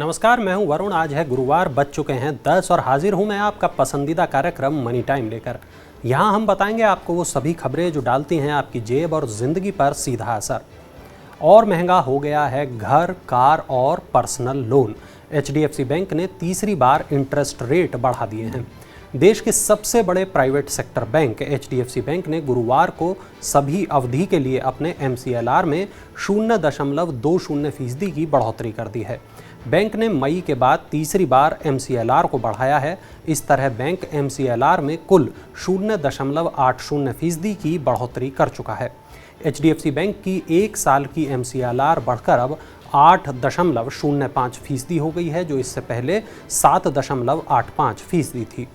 नमस्कार, मैं हूं वरुण। आज है गुरुवार, बज चुके हैं 10 और हाजिर हूं मैं आपका पसंदीदा कार्यक्रम मनी टाइम लेकर। यहां हम बताएंगे आपको वो सभी खबरें जो डालती हैं आपकी जेब और ज़िंदगी पर सीधा असर। और महंगा हो गया है घर, कार और पर्सनल लोन। HDFC बैंक ने तीसरी बार इंटरेस्ट रेट बढ़ा दिए हैं। देश के सबसे बड़े private sector bank HDFC bank ने गुरुवार को सभी अवधि के लिए अपने MCLR में 0.20% की बढ़ोतरी कर दी है। बैंक ने मई के बाद तीसरी बार MCLR को बढ़ाया है। इस तरह बैंक MCLR में कुल 0.80% की बढ़ोतरी कर चुका है। HDFC बैंक की एक साल की MCLR बढ़कर अब 8.05% हो गई है, जो इससे पहले 7.85% थी।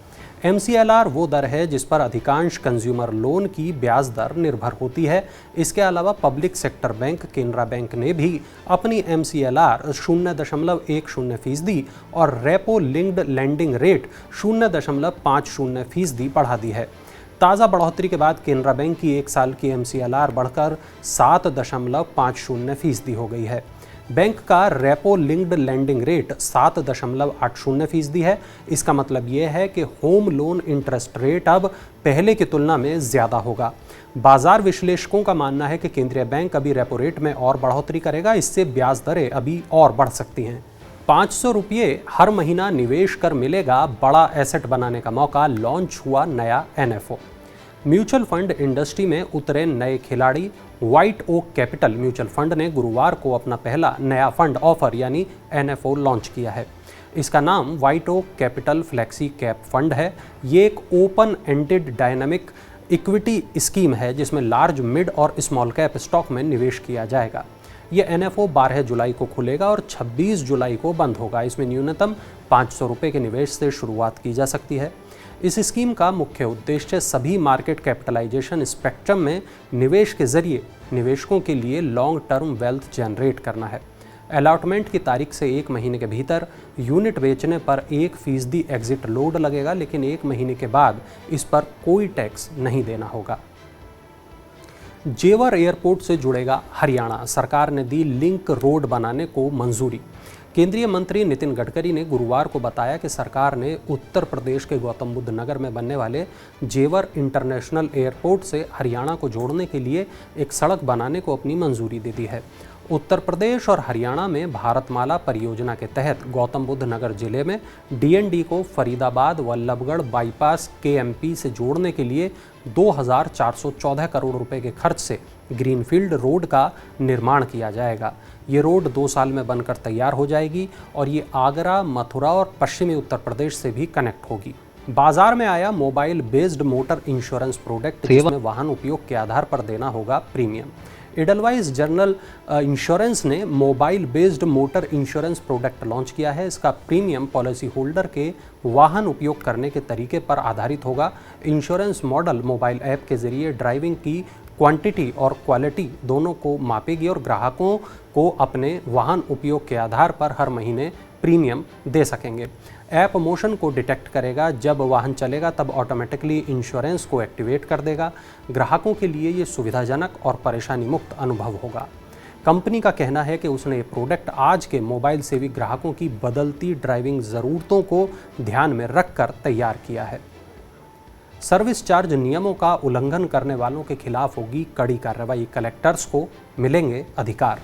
MCLR वो दर है जिस पर अधिकांश कंज्यूमर लोन की ब्याज दर निर्भर होती है। इसके अलावा public sector bank Canara bank ने भी अपनी MCLR 0.10% और रेपो लिंक्ड लेंडिंग रेट 0.50% बढ़ा दी है। ताज़ा बढ़ोतरी के बाद केनरा बैंक की एक साल की MCLR बढ़कर 7.50% हो गई है। बैंक का रेपो लिंक्ड लेंडिंग रेट 7.80% है। इसका मतलब ये है कि होम लोन इंटरेस्ट रेट अब पहले की तुलना में ज़्यादा होगा। बाजार विश्लेषकों का मानना है कि केंद्रीय बैंक अभी रेपो रेट में और बढ़ोतरी करेगा। इससे ब्याज दरें अभी और बढ़ सकती हैं। 500 रुपये हर महीना निवेश कर मिलेगा बड़ा एसेट बनाने का मौका। लॉन्च हुआ नया NFO। म्यूचुअल फंड इंडस्ट्री में उतरे नए खिलाड़ी white oak capital mutual fund ने गुरुवार को अपना पहला नया फंड ऑफर यानी NFO लॉन्च किया है। इसका नाम white oak capital flexi cap fund है। ये एक open ended dynamic equity scheme है जिसमें लार्ज, मिड और स्मॉल कैप स्टॉक में निवेश किया जाएगा। ये NFO 12 जुलाई को खुलेगा और 26 जुलाई को बंद होगा। इसमें न्यूनतम 500 रुपये के निवेश से शुरुआत की जा सकती है। इस स्कीम का मुख्य उद्देश्य सभी मार्केट कैपिटलाइजेशन स्पेक्ट्रम में निवेश के जरिए निवेशकों के लिए लॉन्ग टर्म वेल्थ जनरेट करना है। अलॉटमेंट की तारीख से 1 महीने के भीतर यूनिट बेचने पर 1% एग्जिट लोड लगेगा, लेकिन 1 महीने के बाद इस पर कोई टैक्स नहीं देना होगा। जेवर एयरपोर्ट से जुड़ेगा हरियाणा। सरकार ने दी लिंक रोड बनाने को मंजूरी। केंद्रीय मंत्री नितिन गडकरी ने गुरुवार को बताया कि सरकार ने उत्तर प्रदेश के गौतम बुद्ध नगर में बनने वाले जेवर इंटरनेशनल एयरपोर्ट से हरियाणा को जोड़ने के लिए एक सड़क बनाने को अपनी मंजूरी दे दी है। उत्तर प्रदेश और हरियाणा में भारतमाला परियोजना के तहत गौतम बुद्ध नगर जिले में DND को फरीदाबाद वल्लभगढ़ बाईपास KMP से जोड़ने के लिए 2414 करोड़ रुपए के खर्च से ग्रीनफील्ड रोड का निर्माण किया जाएगा। ये रोड 2 साल में बनकर तैयार हो जाएगी और ये आगरा, मथुरा और पश्चिमी उत्तर प्रदेश से भी कनेक्ट होगी। बाजार में आया mobile based motor insurance product, जिसमें वाहन उपयोग के आधार पर देना होगा प्रीमियम। एडलवाइस जनरल इंश्योरेंस ने mobile based motor insurance product launch किया है। इसका प्रीमियम पॉलिसी होल्डर के वाहन उपयोग करने के तरीके पर आधारित होगा। इंश्योरेंस मॉडल मोबाइल ऐप के जरिए ड्राइविंग की क्वांटिटी और क्वालिटी दोनों को मापेगी और ग्राहकों को अपने वाहन उपयोग के आधार पर हर महीने प्रीमियम दे सकेंगे। ऐप मोशन को डिटेक्ट करेगा। जब वाहन चलेगा तब ऑटोमेटिकली इंश्योरेंस को एक्टिवेट कर देगा। ग्राहकों के लिए ये सुविधाजनक और परेशानी मुक्त अनुभव होगा। कंपनी का कहना है कि उसने ये प्रोडक्ट आज के मोबाइल सेवी ग्राहकों की बदलती ड्राइविंग ज़रूरतों को ध्यान में रखकर तैयार किया है। सर्विस चार्ज नियमों का उल्लंघन करने वालों के खिलाफ होगी कड़ी कार्रवाई। कलेक्टर्स को मिलेंगे अधिकार।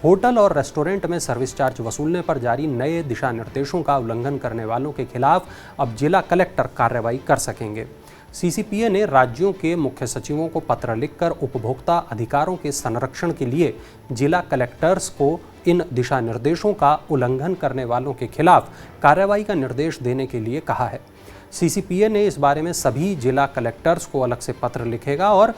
होटल और रेस्टोरेंट में सर्विस चार्ज वसूलने पर जारी नए दिशा निर्देशों का उल्लंघन करने वालों के खिलाफ अब जिला कलेक्टर कार्रवाई कर सकेंगे। CCPA ने राज्यों के मुख्य सचिवों को पत्र लिखकर उपभोक्ता अधिकारों के संरक्षण के लिए जिला कलेक्टर्स को इन दिशा निर्देशों का उल्लंघन करने वालों के खिलाफ कार्रवाई का निर्देश देने के लिए कहा है। CCPA ने इस बारे में सभी जिला कलेक्टर्स को अलग से पत्र लिखेगा और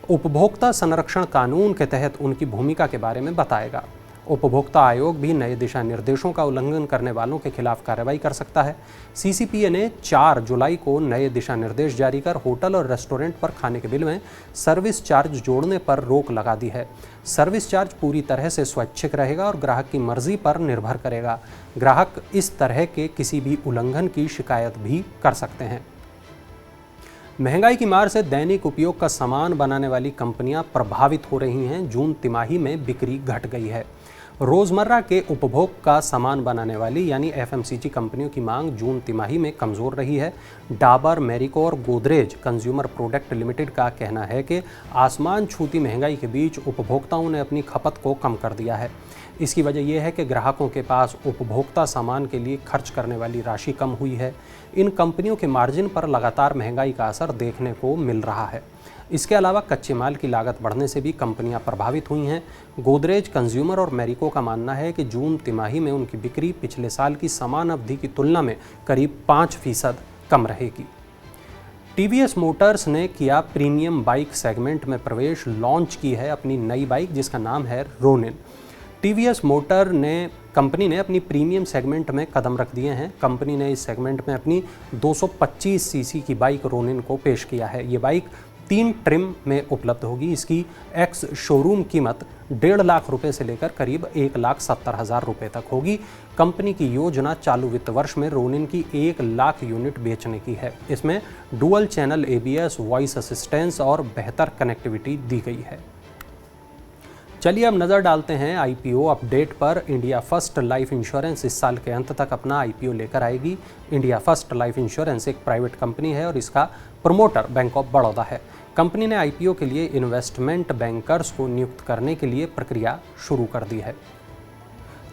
उपभोक्ता संरक्षण कानून के तहत उनकी भूमिका के बारे में बताएगा। उपभोक्ता आयोग भी नए दिशा निर्देशों का उल्लंघन करने वालों के खिलाफ कार्रवाई कर सकता है। CCPA ने 4 जुलाई को नए दिशा निर्देश जारी कर होटल और रेस्टोरेंट पर खाने के बिल में सर्विस चार्ज जोड़ने पर रोक लगा दी है। सर्विस चार्ज पूरी तरह से स्वैच्छिक रहेगा और ग्राहक की मर्जी पर निर्भर करेगा। ग्राहक इस तरह के किसी भी उल्लंघन की शिकायत भी कर सकते हैं। महंगाई की मार से दैनिक उपयोग का सामान बनाने वाली कंपनियां प्रभावित हो रही हैं। जून तिमाही में बिक्री घट गई है। रोज़मर्रा के उपभोग का सामान बनाने वाली यानी एफएमसीजी कंपनियों की मांग जून तिमाही में कमज़ोर रही है। डाबर, मैरिको और गोदरेज कंज्यूमर प्रोडक्ट लिमिटेड का कहना है कि आसमान छूती महंगाई के बीच उपभोक्ताओं ने अपनी खपत को कम कर दिया है। इसकी वजह यह है कि ग्राहकों के पास उपभोक्ता सामान के लिए खर्च करने वाली राशि कम हुई है। इन कंपनियों के मार्जिन पर लगातार महंगाई का असर देखने को मिल रहा है। इसके अलावा कच्चे माल की लागत बढ़ने से भी कंपनियां प्रभावित हुई हैं। गोदरेज, कंज्यूमर और मैरिको का मानना है कि जून तिमाही में उनकी बिक्री पिछले साल की समान अवधि की तुलना में करीब 5% कम रहेगी। टीवीएस मोटर्स ने किया प्रीमियम बाइक सेगमेंट में प्रवेश, लॉन्च की है अपनी नई बाइक जिसका नाम है रोनिन। टीवीएस मोटर कंपनी ने अपनी प्रीमियम सेगमेंट में कदम रख दिए हैं। कंपनी ने इस सेगमेंट में अपनी 225 सीसी की बाइक रोनिन को पेश किया है। ये बाइक 3 ट्रिम में उपलब्ध होगी। इसकी एक्स शोरूम कीमत 1.5 लाख रुपए से लेकर करीब 1,70,000 रुपए तक होगी। कंपनी की योजना चालू वित्त वर्ष में रोनिन की 1 लाख यूनिट बेचने की है। इसमें dual channel ABS, voice assistance और बेहतर कनेक्टिविटी दी गई है। चलिए अब नज़र डालते हैं IPO अपडेट पर। इंडिया फर्स्ट लाइफ इंश्योरेंस इस साल के अंत तक अपना IPO लेकर आएगी। इंडिया फर्स्ट लाइफ इंश्योरेंस एक प्राइवेट कंपनी है और इसका प्रमोटर बैंक ऑफ बड़ौदा है। कंपनी ने IPO के लिए इन्वेस्टमेंट बैंकर्स को नियुक्त करने के लिए प्रक्रिया शुरू कर दी है।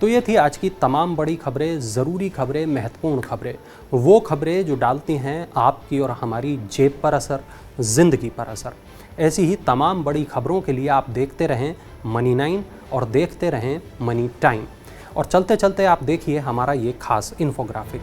तो ये थी आज की तमाम बड़ी खबरें, ज़रूरी खबरें, महत्वपूर्ण खबरें, वो खबरें जो डालती हैं आपकी और हमारी जेब पर असर, ज़िंदगी पर असर। ऐसी ही तमाम बड़ी खबरों के लिए आप देखते रहें मनी 9 और देखते रहें मनी टाइम। और चलते चलते आप देखिए हमारा ये खास इन्फोग्राफिक।